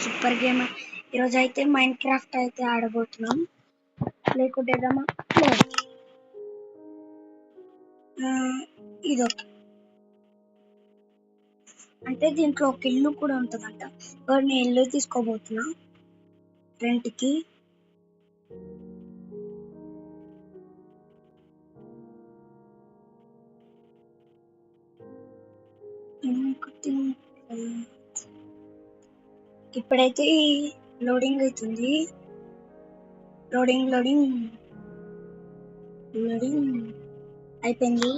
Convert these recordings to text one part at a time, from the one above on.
Super game. ఈరోజు అయితే mind craft అయితే ఆడబోతున్నాం. లేకుంటేదమ్మా ఇది అంటే దీంట్లో ఒక ఇల్లు కూడా ఉంటుందంట. నేను ఇల్లు తీసుకోబోతున్నా రెంట్కి. ఇప్పుడైతే లోడింగ్ అవుతుంది. లోడింగ్ అయిపోయింది.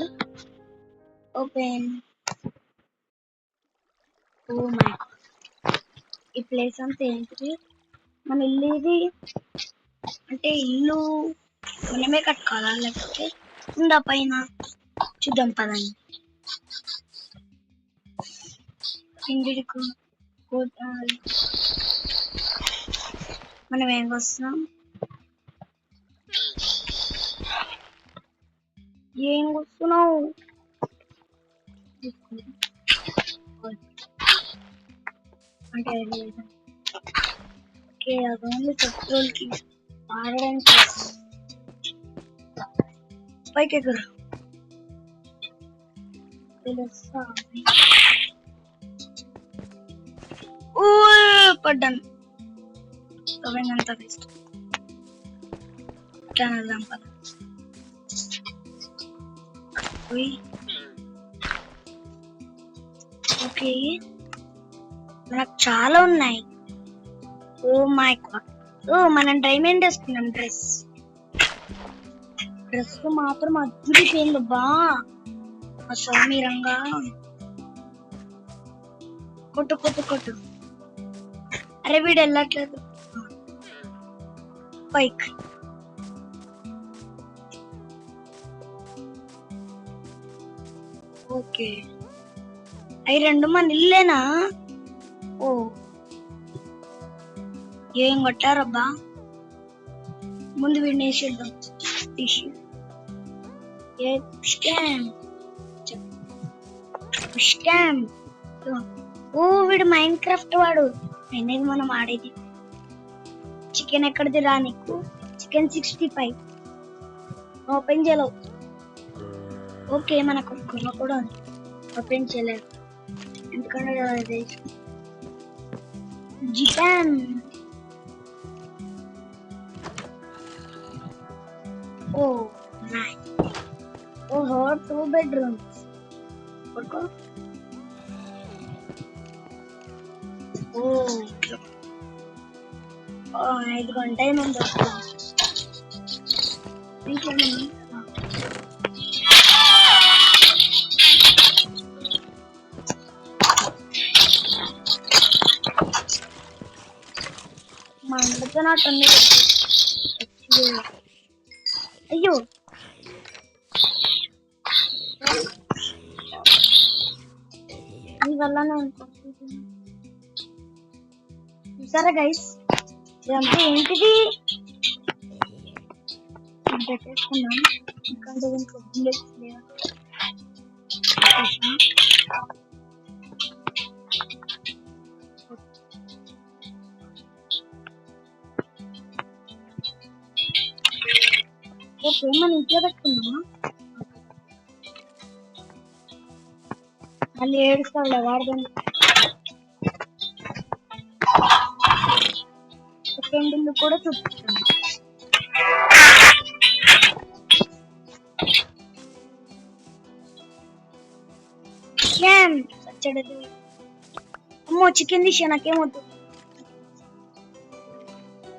ఓపెన్. ఓ మై ఈ ప్లేస్ అంతా ఏంటిది? మన ఇల్లు ఇది అంటే ఇల్లు మనమే కట్టుకోవాలా లేకపోతే ఉందా పైన? చూద్దాం పదండి. ఇంటికి మనం ఏం వస్తున్నాం? ఏం వస్తున్నావు? అంటే ఓకే, అది ఓన్లీ పెట్రోల్కి వాడడానికి. పైకి ఎగురు తెలుసా? పడ్డాను. అంత వేస్ట్. వెళ్దాం పద. ఓకే, నాకు చాలా ఉన్నాయి. Oh my god. మనం డైమండ్ వేసుకున్నాం. డ్రెస్ మాత్రం అద్భుతమైంది బా. స్వామి రంగా కొట్టు. అరే వీడు వెళ్ళట్లేదు పైకి. ఓకే, అవి రెండు మన ఇల్లేనా? ఓ ఏం కొట్టారబ్బా. ముందు వీడిని వేసేద్దాం. ఓ వీడు మైండ్ క్రాఫ్ట్ వాడు. అనేది మనం ఆడేది. చికెన్ ఎక్కడిది రా నీకు? చికెన్ 65 ఓపెన్ చేయలేవు. ఓకే, మనకు కుర్ర కూడా ఉంది. ఓపెన్ చేయలేదు ఎందుకంటే చికెన్. ఓ నైస్. ఓహో 2 bedrooms. పడుకో. ఓ 5 గంటల ముందు మండుతున్నట్టుంది. అయ్యో అందువల్ల చూసారా గైస్, ఇదంతా ఏంటిది? పెట్టేసుకున్నాం ఎందుకంటే దీంట్లో బుల్లెట్స్ లేవు. ఓకే, మనం ఇంట్లో పెట్టుకున్నామా? మళ్ళీ ఏడుస్తావులే వాడదాన్ని. సెకండ్ ఇల్లు కూడా చూపిస్తాను. అమ్మో చికెన్ తీసా, నాకేమవుతుంది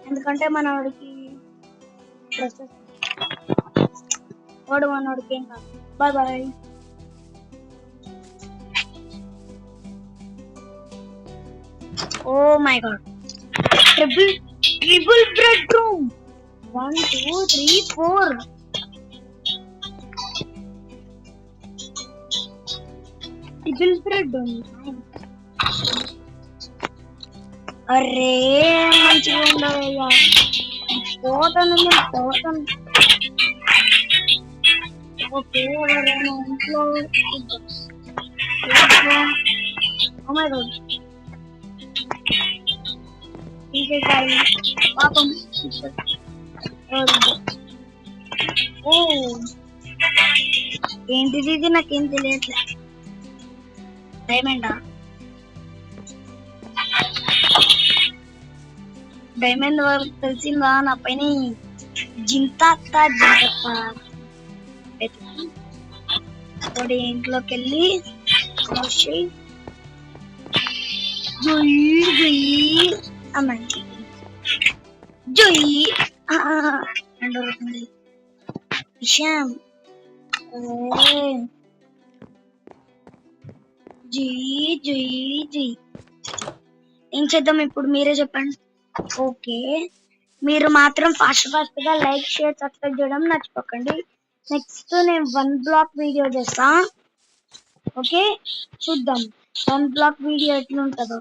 ఎందుకంటే మనవాడికి వాడు మనవాడికి ఏం కాదు. Bye. Oh my god, triple bedroom. 1 2 3 4 triple bedroom. అరే మంచిగా ఉండవయ్యా. పోతాను. ఓకే, ఇంట్లో ఓ మై గాడ్ తీసేసాయి పాపం. ఓ ఏంటిది ఇది? నాకేం తెలియట్లే. డైమండా? డైమండ్ వరకు తెలిసిందా నా పైన జింతాత్త ఇంట్లోకి వెళ్ళి జొయ్యి జొయ్యి అమ్మాయి జొయ్యి దొరుకుతుంది విషయం. జొయ్యి జొయ్యి జొయ్యి ఏం చేద్దాం ఇప్పుడు మీరే చెప్పండి. ఓకే, మీరు మాత్రం ఫాస్ట్ గా లైక్ షేర్ సబ్స్క్రైబ్ చేయడం మర్చిపోకండి. నెక్స్ట్ నేను 1 బ్లాక్ వీడియో చేస్తా. ఓకే, చూద్దాం 1 బ్లాక్ వీడియో ఎట్లుంటుందో.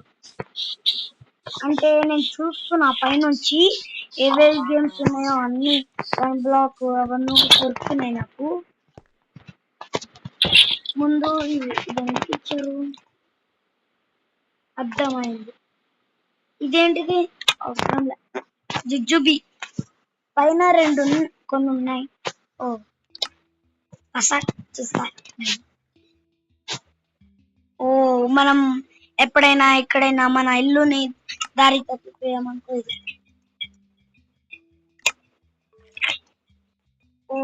అంటే నేను చూస్తున్నా పైనుంచి ఏవేవి గేమ్స్ ఉన్నాయో అన్ని 1 బ్లాక్ అవన్నీ దొరుకుతున్నాయి నాకు. ముందు ఇదేంటి ఇచ్చారు అర్థమైంది. ఇదేంటిది అవసరం లే. జుజుబి పైన 2 కొన్ని ఉన్నాయి. ఓ చూస్తా. ఓ మనం ఎప్పుడైనా ఎక్కడైనా మన ఇల్లుని దారి తప్పిపోయామనుకో ఇది. ఓ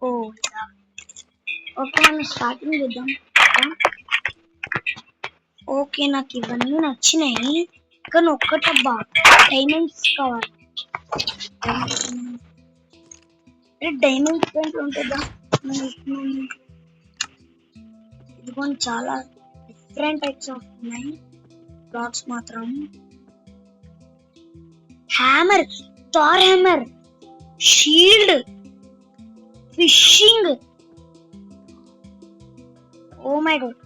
ఓ ఓకే, మనం స్టార్టింగ్ చేద్దాం. ఓకే, నాకు ఇవన్నీ నచ్చినాయి కానీ ఒక్కటబ్బా డైమండ్స్ కావాలి. డైమండ్స్ పెయింట్ ఉంటుందా? ఇదిగోండి చాలా డిఫరెంట్ టైప్స్ ఆఫ్ ఉన్నాయి బ్లాక్స్ మాత్రం. Hammer, Thor hammer, shield, fishing. Oh my god,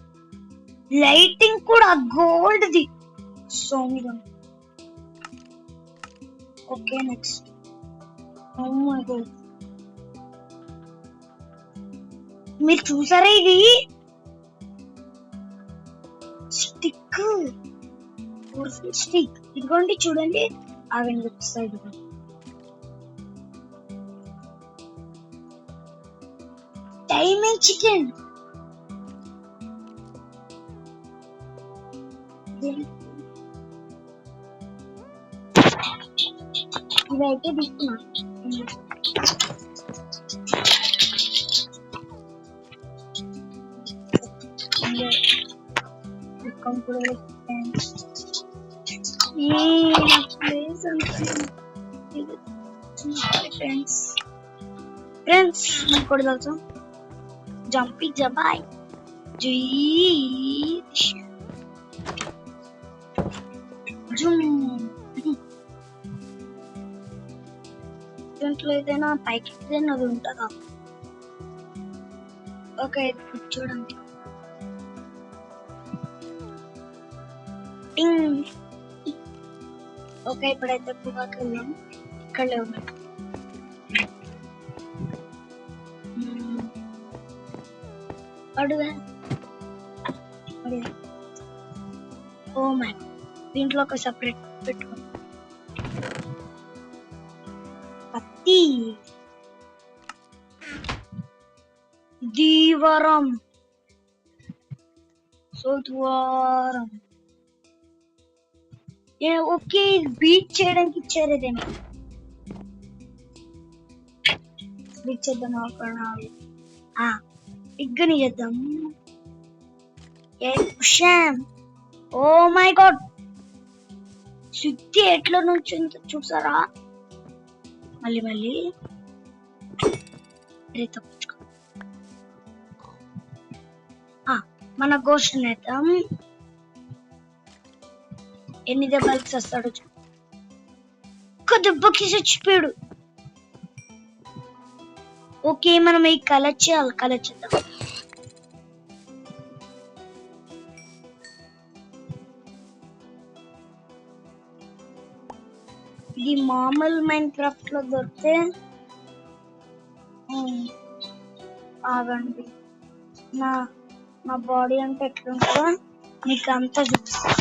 lighting కూడా గోల్డ్ ది. సో మీరు okay next. Oh my god, మీరు చూసారా ఇది స్టిక్, స్టిక్. ఇదిగోండి చూడండి, ఆగండి సైడ్. Diamond chicken. ఇవైతే తీసుకున్నా. ఫ్రెండ్స్ మీకు కూడా తెలుసు జంపి జబాయ్ దీంట్లో ఏదైనా పైకి అది ఉంటుందా? ఓకే చూడండి. ఓకే, ఇప్పుడైతే గుహకి వెళ్ళాం. ఇక్కడ లేవు అడుగా. ఓ మై, దీంట్లో ఒక సపరేట్ పెట్టుకో. పత్తి, దీవరం, సోద్వారం. ఓకే, బీచ్ చేయడానికి ఇచ్చారు. ఇదేమో బీచ్ చేద్దాం. ఇగ్గని చేద్దాం. ఓ మై గాడ్, శుద్ధి ఎట్లా నుంచి చూసారా? మళ్ళీ తప్పించుకో. మన గోస్ట్ నేద్దాం. ఎన్ని దెబ్బలకి వస్తాడు? ఒక్క దెబ్బకి చచ్చిపోయాడు. ఓకే, మనం ఈ కలర్ చేయాలి. కలర్ చేద్దాం. ఇది మామూలు మైన్ క్రాఫ్ట్ లో దొరికితే ఆగండి, నా బాడీ అంటే ఎట్లుంటుందో మీకు అంతా చూపిస్తాను.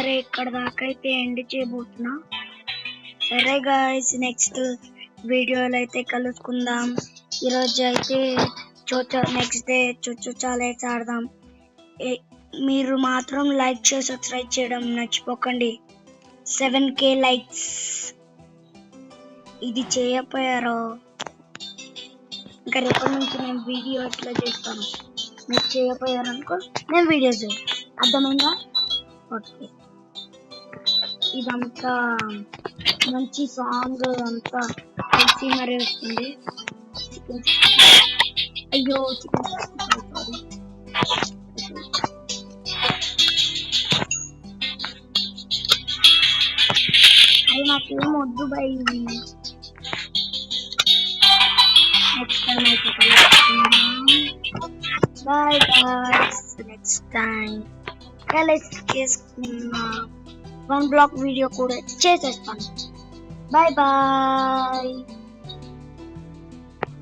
సరే ఇక్కడ దాకా అయితే ఎండ్ చేయబోతున్నా. సరే గాయ్స్, నెక్స్ట్ వీడియోలో అయితే కలుసుకుందాం. ఈరోజు అయితే నెక్స్ట్ డే చాలైతే ఆడదాం. మీరు మాత్రం లైక్ చేసి సబ్స్క్రైబ్ చేయడం మర్చిపోకండి. 7K likes. ఇది చేయకపోయారో ఇంకా రేపటి నుంచి నేను వీడియో ఎట్లా చేస్తాను. మీరు చేయకపోయారనుకో నేను వీడియో చేస్తాను. అర్థమైందా? ఓకే. ఇదంతా మంచి సాంగ్ అంతా కలిసి మరీ వస్తుంది. అయ్యో అది నాకేం వద్దు బై. నెక్స్ట్ టైం అయితే బాయ్ గాయ్స్. నెక్స్ట్ టైం కలిసి చేసుకున్నా 1 బ్లాక్ వీడియో కూడా చేసేస్తాను. Bye bye.